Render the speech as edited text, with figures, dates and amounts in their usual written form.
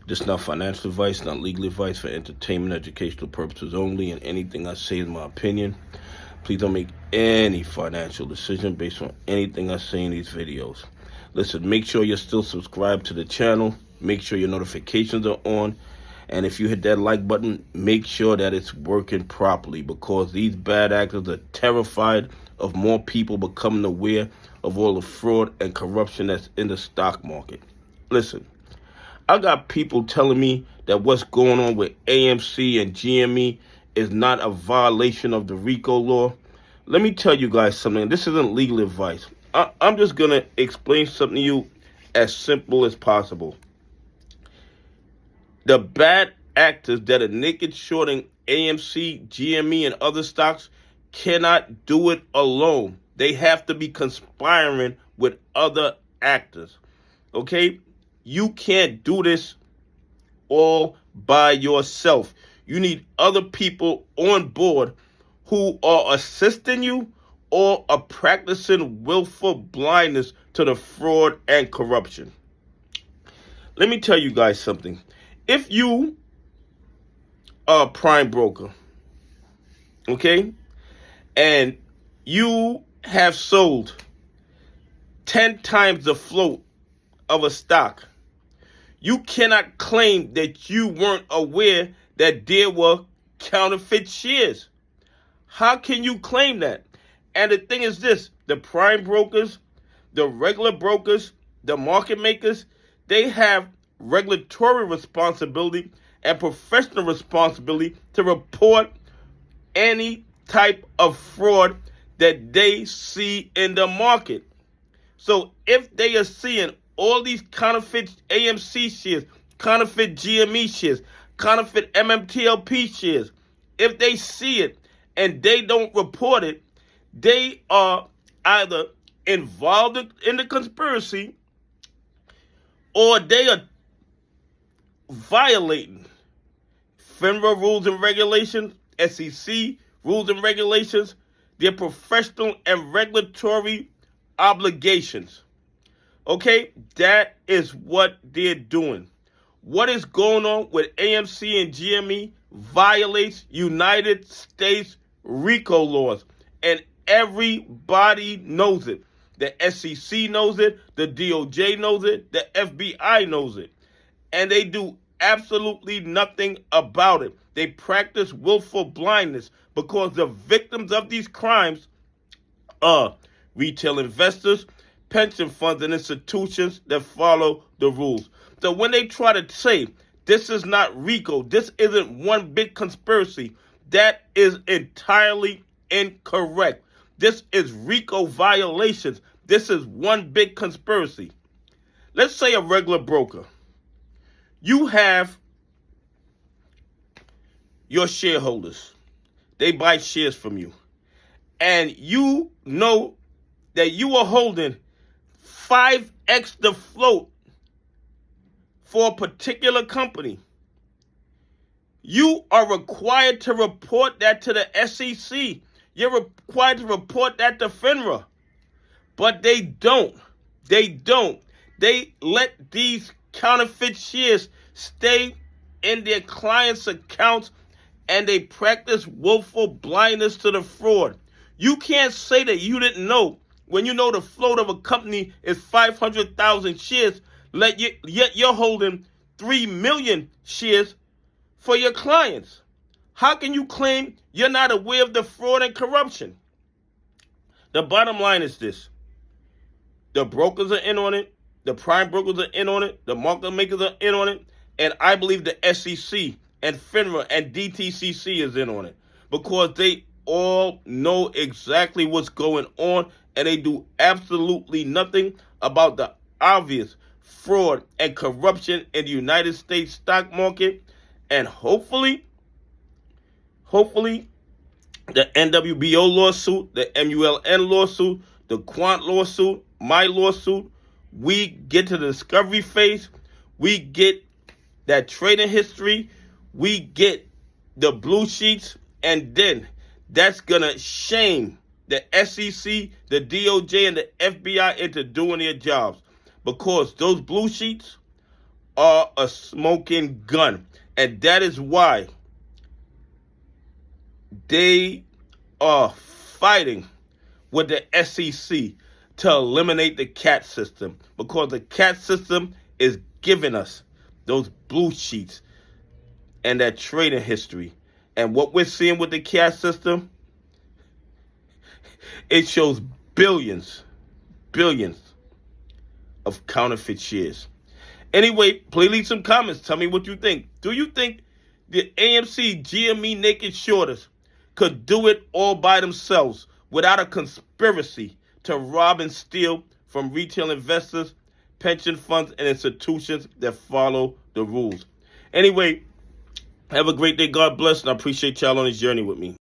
This is not financial advice, not legal advice, for entertainment, educational purposes only, and anything I say is my opinion. Please don't make any financial decision based on anything I say in these videos. Listen, make sure you're still subscribed to the channel. Make sure your notifications are on. And if you hit that like button, make sure that it's working properly, because these bad actors are terrified of more people becoming aware of all the fraud and corruption that's in the stock market. Listen, I got people telling me that what's going on with AMC and GME is not a violation of the RICO law. Let me tell you guys something. This isn't legal advice. I'm just going to explain something to you as simple as possible. The bad actors that are naked shorting AMC, GME, and other stocks cannot do it alone. They have to be conspiring with other actors. Okay? You can't do this all by yourself. You need other people on board who are assisting you or are practicing willful blindness to the fraud and corruption. Let me tell you guys something. If you are a prime broker, okay, and you have sold 10 times the float of a stock, you cannot claim that you weren't aware that there were counterfeit shares. How can you claim that? And the thing is this, the prime brokers, the regular brokers, the market makers, they have regulatory responsibility and professional responsibility to report any type of fraud that they see in the market. So if they are seeing all these counterfeit AMC shares, counterfeit GME shares, counterfeit MMTLP shares, if they see it and they don't report it, they are either involved in the conspiracy or they are violating FINRA rules and regulations, SEC rules and regulations, their professional and regulatory obligations. Okay, that is what they're doing. What is going on with AMC and GME violates United States RICO laws, and everybody knows it. The SEC knows it, the DOJ knows it, the FBI knows it, and they do absolutely nothing about it. They practice willful blindness because the victims of these crimes are retail investors, pension funds, and institutions that follow the rules. So when they try to say this is not RICO, this isn't one big conspiracy, that is entirely incorrect. This is RICO violations. This is one big conspiracy. Let's say a regular broker. You have your shareholders. They buy shares from you. And you know that you are holding 5x the float for a particular company. You are required to report that to the SEC. You're required to report that to FINRA. But they don't. They don't. They let these counterfeit shares stay in their clients' accounts, and they practice willful blindness to the fraud. You can't say that you didn't know when you know the float of a company is 500,000 shares, yet you're holding 3 million shares for your clients. How can you claim you're not aware of the fraud and corruption? The bottom line is this. The brokers are in on it. The prime brokers are in on it. The market makers are in on it. And I believe the SEC and FINRA and DTCC is in on it, because they all know exactly what's going on, and they do absolutely nothing about the obvious fraud and corruption in the United States stock market. And hopefully, the NWBO lawsuit, the MULN lawsuit, the Quant lawsuit, my lawsuit, we get to the discovery phase, we get that trading history, we get the blue sheets, and then that's going to shame the SEC, the DOJ, and the FBI into doing their jobs, because those blue sheets are a smoking gun. And that is why they are fighting with the SEC to eliminate the CAT system, because the CAT system is giving us those blue sheets and that trading history. And what we're seeing with the CAT system, it shows billions of counterfeit shares. Anyway, please leave some comments. Tell me what you think. Do you think the AMC GME naked shorters could do it all by themselves without a conspiracy to rob and steal from retail investors, pension funds, and institutions that follow the rules? Anyway, have a great day. God bless, and I appreciate y'all on this journey with me.